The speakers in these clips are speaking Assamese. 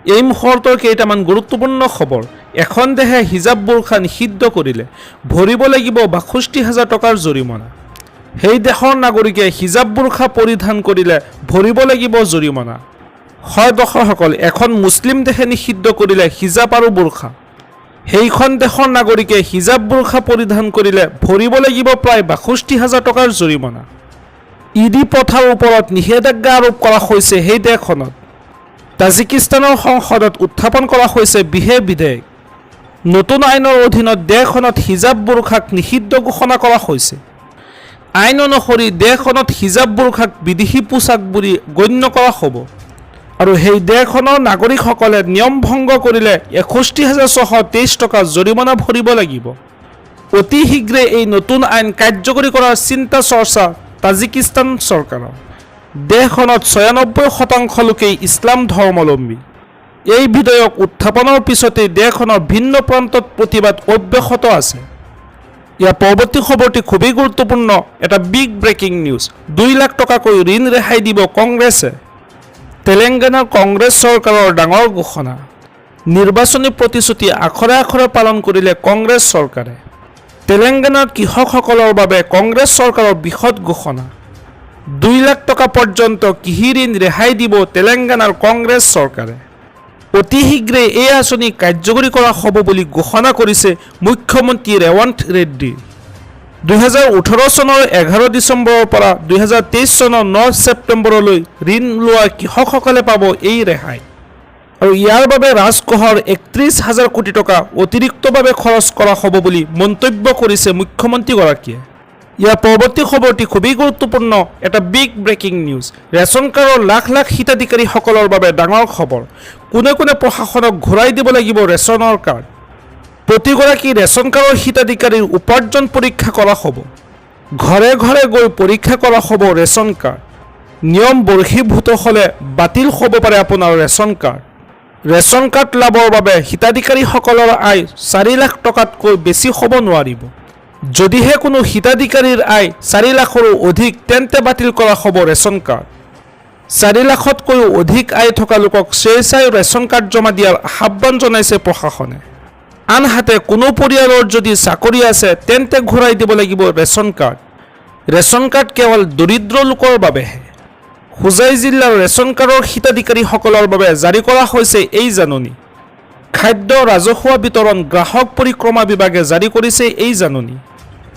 এই মুহূৰ্তৰ কেইটামান গুৰুত্বপূৰ্ণ খবৰ। এখন দেশে হিজাব বোৰখা নিষিদ্ধ কৰিলে ভৰিব লাগিব ৬২,০০০ টকাৰ জৰিমনা। সেই দেশৰ নাগৰিকে হিজাব বোৰখা পৰিধান কৰিলে ভৰিব লাগিব জৰিমনা। হয় দৰ্শকসকল, এখন মুছলিম দেশে নিষিদ্ধ কৰিলে হিজাব আৰু বোৰখা। সেইখন দেশৰ নাগৰিকে হিজাব বোৰখা পৰিধান কৰিলে ভৰিব লাগিব প্ৰায় ৬২,০০০ টকাৰ জৰিমনা। ঈদি প্ৰথাৰ ওপৰত নিষেধাজ্ঞা আৰোপ কৰা হৈছে সেই দেশখনত। তাজিকিস্তানৰ সংসদত উত্থাপন কৰা হৈছে বিশেষ বিধেয়ক। নতুন আইনৰ অধীনত দেশখনত হিজাব বোৰখাক নিষিদ্ধ ঘোষণা কৰা হৈছে। আইন অনুসৰি দেশখনত হিজাব বোৰখাক বিদেশী পোছাক বুলি গণ্য কৰা হ'ব আৰু সেই দেশখনৰ নাগৰিকসকলে নিয়ম ভংগ কৰিলে ৬১,৬২৩ টকা জৰিমনা ভৰিব লাগিব। অতি শীঘ্ৰে এই নতুন আইন কাৰ্যকৰী কৰাৰ চিন্তা চৰ্চা তাজিকিস্তান চৰকাৰৰ। দেশখনত ৯৬% লোকেই ইছলাম ধৰ্মাৱলম্বী। এই বিধেয়ক উত্থাপনৰ পিছতেই দেশখনৰ ভিন্ন প্ৰান্তত প্ৰতিবাদ অব্যাহত আছে। ইয়াৰ পৰৱৰ্তী খবৰটি খুবেই গুৰুত্বপূৰ্ণ, এটা বিগ ব্ৰেকিং নিউজ। ২ লাখ টকাকৈ ঋণ ৰেহাই দিব কংগ্ৰেছে। তেলেংগানাৰ কংগ্ৰেছ চৰকাৰৰ ডাঙৰ ঘোষণা। নিৰ্বাচনী প্ৰতিশ্ৰুতি আখৰে আখৰে পালন কৰিলে কংগ্ৰেছ চৰকাৰে। তেলেংগানাৰ কৃষকসকলৰ বাবে কংগ্ৰেছ চৰকাৰৰ বৃহৎ ঘোষণা। ২ লাখ টকা পৰ্যন্ত কৃষি ঋণ ৰেহাই দিব তেলেংগানাৰ কংগ্ৰেছ চৰকাৰে। অতি শীঘ্ৰে এই আঁচনি কাৰ্যকৰী কৰা হ'ব বুলি ঘোষণা কৰিছে মুখ্যমন্ত্ৰী ৰেৱন্ত ৰেড্ডী। ২০১৮ চনৰ ১১ ডিচেম্বৰৰ পৰা ২০২৩ চনৰ ৯ ছেপ্টেম্বৰলৈ ঋণ লোৱা কৃষকসকলে পাব এই ৰেহাই আৰু ইয়াৰ বাবে ৰাজকোষৰ ৩১,০০০ কোটি টকা অতিৰিক্তভাৱে খৰচ কৰা হ'ব বুলি মন্তব্য কৰিছে মুখ্যমন্ত্ৰীগৰাকীয়ে। ইয়াৰ পৰৱৰ্তী খবৰটি খুবেই গুৰুত্বপূৰ্ণ, এটা বিগ ব্ৰেকিং নিউজ। ৰেচন কাৰ্ডৰ লাখ লাখ হিতাধিকাৰীসকলৰ বাবে ডাঙৰ খবৰ। কোনে কোনে প্ৰশাসনক ঘূৰাই দিব লাগিব ৰেচনৰ কাৰ্ড। প্ৰতিগৰাকী ৰেচন কাৰ্ডৰ হিতাধিকাৰীৰ উপাৰ্জন পৰীক্ষা কৰা হ'ব। ঘৰে ঘৰে গৈ পৰীক্ষা কৰা হ'ব ৰেচন কাৰ্ড। নিয়ম বৰ্ষীভূত হ'লে বাতিল হ'ব পাৰে আপোনাৰ ৰেচন কাৰ্ড। ৰেচন কাৰ্ড লাভৰ বাবে হিতাধিকাৰীসকলৰ আয় ৪ লাখ টকাতকৈ বেছি হ'ব নোৱাৰিব। যদিহে কোনো হিতাধিকাৰীৰ আয় ৪ লাখৰো অধিক, তেন্তে বাতিল কৰা হ'ব ৰেচন কাৰ্ড। ৪ লাখতকৈও অধিক আয় থকা লোকক স্বেচ্ছাই ৰেচন কাৰ্ড জমা দিয়াৰ আহ্বান জনাইছে প্ৰশাসনে। আনহাতে কোনো পৰিয়ালৰ যদি চাকৰি আছে তেন্তে ঘূৰাই দিব লাগিব ৰেচন কাৰ্ড। ৰেচন কাৰ্ড কেৱল দৰিদ্ৰ লোকৰ বাবেহে। হোজাই জিলাৰ ৰেচন কাৰ্ডৰ হিতাধিকাৰীসকলৰ বাবে জাৰি কৰা হৈছে এই জাননী। খাদ্য ৰাজহুৱা বিতৰণ গ্ৰাহক পৰিক্ৰমা বিভাগে জাৰি কৰিছে এই জাননী।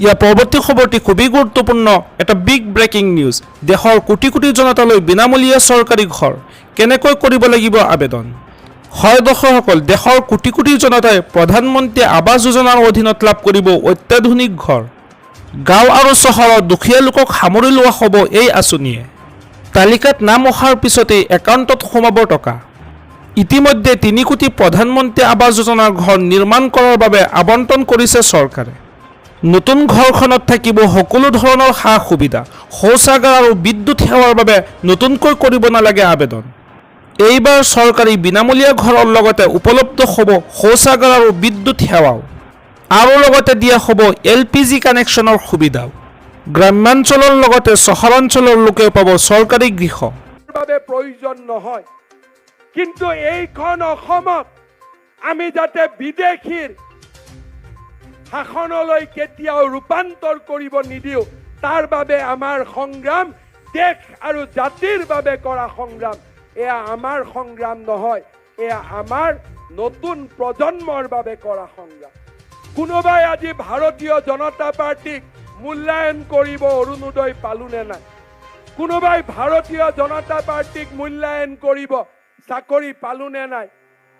ইয়াৰ পৰৱৰ্তী খবৰটি খুবেই গুৰুত্বপূৰ্ণ, এটা বিগ ব্ৰেকিং নিউজ। দেশৰ কোটি কোটি জনতালৈ বিনামূলীয়া চৰকাৰী ঘৰ কেনেকৈ কৰিব লাগিব আবেদন। হয় দৰ্শকসকল, দেশৰ কোটি কোটি জনতাই প্ৰধানমন্ত্ৰী আৱাস যোজনাৰ অধীনত লাভ কৰিব অত্যাধুনিক ঘৰ। গাঁও আৰু চহৰৰ দুখীয়া লোকক সামৰি লোৱা হ'ব এই আঁচনিয়ে। তালিকাত নাম অহাৰ পিছতেই একাউণ্টত সোমাব টকা। ইতিমধ্যে ৩ কোটি প্ৰধানমন্ত্ৰী আৱাস যোজনাৰ ঘৰ নিৰ্মাণ কৰাৰ বাবে আবণ্টন কৰিছে চৰকাৰে। নতুন ঘৰখনত থাকিব সকলো ধৰণৰ সা সুবিধা। শৌচাগাৰ আৰু বিদ্যুৎ সেৱাৰ বাবে নতুনকৈ কৰিব নালাগে আবেদন। এইবাৰ চৰকাৰী বিনামূলীয়া ঘৰৰ লগতে উপলব্ধ হ'ব শৌচাগাৰ আৰু বিদ্যুৎ সেৱাও, আৰু লগতে দিয়া হ'ব LPG কানেকশ্যনৰ সুবিধাও। গ্ৰাম্যাঞ্চলৰ লগতে চহৰাঞ্চলৰ লোকে পাব চৰকাৰী গৃহ। প্ৰয়োজন নহয়, কিন্তু এইখন অসমত আমি যাতে বিদেশীৰ শাসনলৈ কেতিয়াও ৰূপান্তৰ কৰিব নিদিওঁ, তাৰ বাবে আমাৰ সংগ্ৰাম, দেশ আৰু জাতিৰ বাবে কৰা সংগ্ৰাম। এয়া আমাৰ সংগ্ৰাম নহয়, এয়া আমাৰ নতুন প্ৰজন্মৰ বাবে কৰা সংগ্ৰাম। কোনোবাই আজি ভাৰতীয় জনতা পাৰ্টিক মূল্যায়ন কৰিব অৰুণোদয় পালো নে নাই। কোনোবাই ভাৰতীয় জনতা পাৰ্টিক মূল্যায়ন কৰিব চাকৰি পালো নে নাই।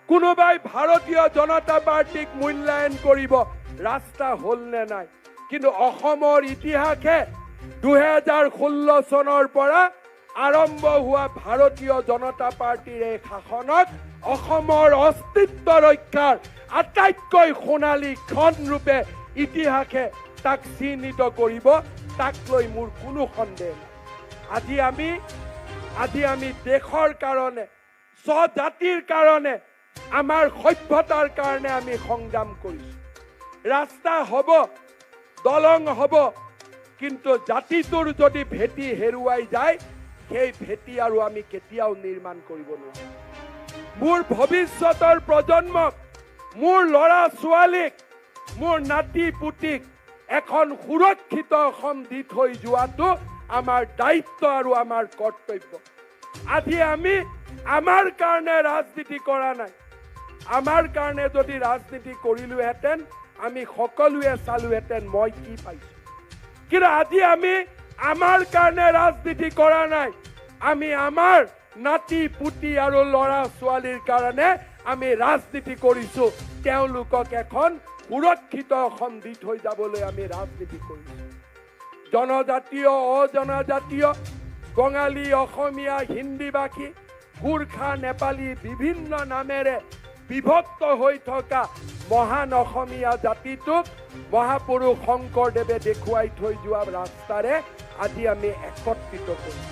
কোনোবাই ভাৰতীয় জনতা পাৰ্টিক মূল্যায়ন কৰিব ৰাস্তা হ'ল নে নাই। কিন্তু অসমৰ ইতিহাসে ২০১৬ চনৰ পৰা আৰম্ভ হোৱা ভাৰতীয় জনতা পাৰ্টিৰ এই শাসনত অসমৰ অস্তিত্ব ৰক্ষাৰ আটাইতকৈ সোণালী ক্ষণ ৰূপে ইতিহাসে তাক চিহ্নিত কৰিব, তাক লৈ মোৰ কোনো সন্দেহ নাই। আজি আমি দেশৰ কাৰণে, স্বজাতিৰ কাৰণে, আমাৰ সভ্যতাৰ কাৰণে আমি সংগ্ৰাম কৰিছোঁ। ৰাস্তা হ'ব, দলং হ'ব, কিন্তু জাতিটোৰ যদি ভেটি হেৰুৱাই যায়, সেই ভেটি আৰু আমি কেতিয়াও নিৰ্মাণ কৰিব নোৱাৰোঁ। মোৰ ভৱিষ্যতৰ প্ৰজন্মক, মোৰ ল'ৰা ছোৱালীক, মোৰ নাতি পুতিক এখন সুৰক্ষিত অসম দি থৈ যোৱাটো আমাৰ দায়িত্ব আৰু আমাৰ কৰ্তব্য। আজি আমি আমাৰ কাৰণে ৰাজনীতি কৰা নাই। আমাৰ কাৰণে যদি ৰাজনীতি কৰিলোহেঁতেন আমি সকলোৱে চালোহেঁতেন মই কি পাইছো। কিন্তু আজি আমি আমাৰ কাৰণে ৰাজনীতি কৰা নাই। আমি আমাৰ নাতি পুতি আৰু ল'ৰা ছোৱালীৰ কাৰণে আমি ৰাজনীতি কৰিছো। তেওঁলোকক এখন সুৰক্ষিত অসম দি থৈ যাবলৈ আমি ৰাজনীতি কৰিছো। জনজাতীয়, অজনজাতীয়, বঙালী, অসমীয়া, হিন্দীভাষী, গোৰ্খা, নেপালী বিভিন্ন নামেৰে বিভক্ত হৈ থকা মহান অসমীয়া জাতিটোক মহাপুৰুষ শংকৰদেৱে দেখুৱাই থৈ যোৱা ৰাস্তাৰে আজি আমি একত্ৰিত কৰিছো।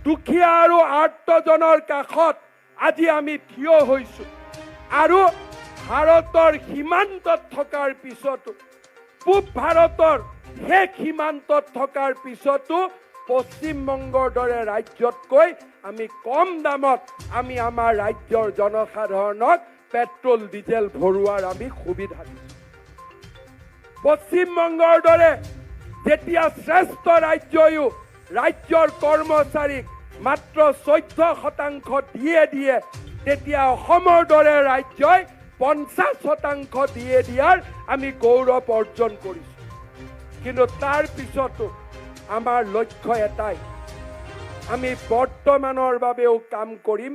দুখীয়া আৰু আৰ্তজনৰ কাষত আজি আমি থিয় হৈছো। আৰু ভাৰতৰ সীমান্তত থকাৰ পিছতো, পূব ভাৰতৰ শেষ সীমান্তত থকাৰ পিছতো পশ্চিমবংগৰ দৰে ৰাজ্যতকৈ আমি কম দামত আমি আমাৰ ৰাজ্যৰ জনসাধাৰণক পেট্ৰল ডিজেল ভৰোৱাৰ আমি সুবিধা দিছোঁ। পশ্চিমবংগৰ দৰে যেতিয়া শ্ৰেষ্ঠ ৰাজ্যয়ো ৰাজ্যৰ কৰ্মচাৰীক মাত্ৰ 14% দিয়ে তেতিয়া অসমৰ দৰে ৰাজ্যই 50% দিয়াৰ আমি গৌৰৱ অৰ্জন কৰিছোঁ। কিন্তু তাৰ পিছতো আমাৰ লক্ষ্য এটাই, আমি বৰ্তমানৰ বাবেও কাম কৰিম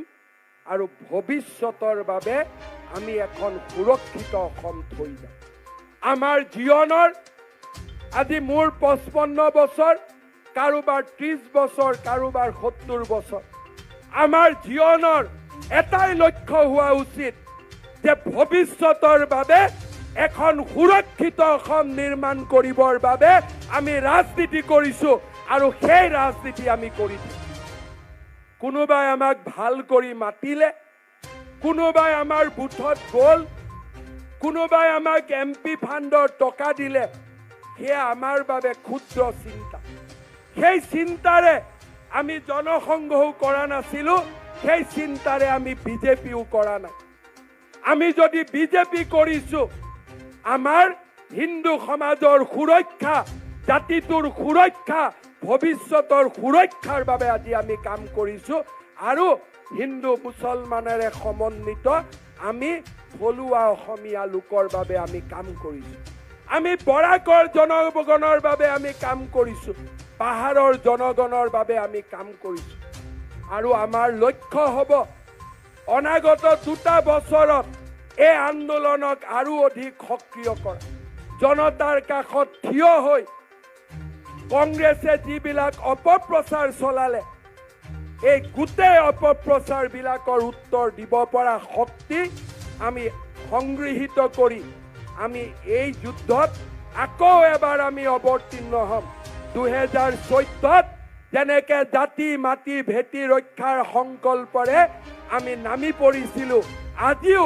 আৰু ভৱিষ্যতৰ বাবে আমি এখন সুৰক্ষিত অসম থৈ যাম। আমাৰ জীৱনৰ আজি মোৰ 55 বছৰ, কাৰোবাৰ 30 বছৰ, কাৰোবাৰ 70 বছৰ। আমাৰ জীৱনৰ এটাই লক্ষ্য হোৱা উচিত যে ভৱিষ্যতৰ বাবে এখন সুৰক্ষিত অসম নিৰ্মাণ কৰিবৰ বাবে আমি ৰাজনীতি কৰিছো আৰু সেই ৰাজনীতি আমি কৰি থাকিম। কোনোবাই আমাক ভাল কৰি মাতিলে, কোনোবাই আমাৰ বুথত গ'ল, কোনোবাই আমাক MP ফাণ্ডৰ টকা দিলে, সেয়া আমাৰ বাবে ক্ষুদ্ৰ চিন্তা। সেই চিন্তাৰে আমি জনসংঘও কৰা নাছিলো, সেই চিন্তাৰে আমি বিজেপিও কৰা নাই। আমি যদি বিজেপি কৰিছো, আমাৰ হিন্দু সমাজৰ সুৰক্ষা, জাতিটোৰ সুৰক্ষা, ভৱিষ্যতৰ সুৰক্ষাৰ বাবে আজি আমি কাম কৰিছো। আৰু হিন্দু মুছলমানেৰে সমন্বিত আমি থলুৱা অসমীয়া লোকৰ বাবে আমি কাম কৰিছো। আমি বৰাকৰ জনগণৰ বাবে আমি কাম কৰিছো, পাহাৰৰ জনগণৰ বাবে আমি কাম কৰিছো। আৰু আমাৰ লক্ষ্য হ'ব অনাগত 2 বছৰত এই আন্দোলনক আৰু অধিক সক্ৰিয় কৰা, জনতাৰ কাষত থিয় হৈ কংগ্ৰেছে যিবিলাক অপপ্ৰচাৰ চলালে এই গোটেই অপপ্ৰচাৰ বিলাকৰ উত্তৰ দিব পৰা শক্তি আমি সংগৃহীত কৰি আমি এই যুদ্ধত আকৌ এবাৰ আমি অৱতীৰ্ণ হ'ম। 2014ত যেনেকে জাতি মাটি ভেটি ৰক্ষাৰ সংকল্পৰে আমি নামি পৰিছিলো, আজিও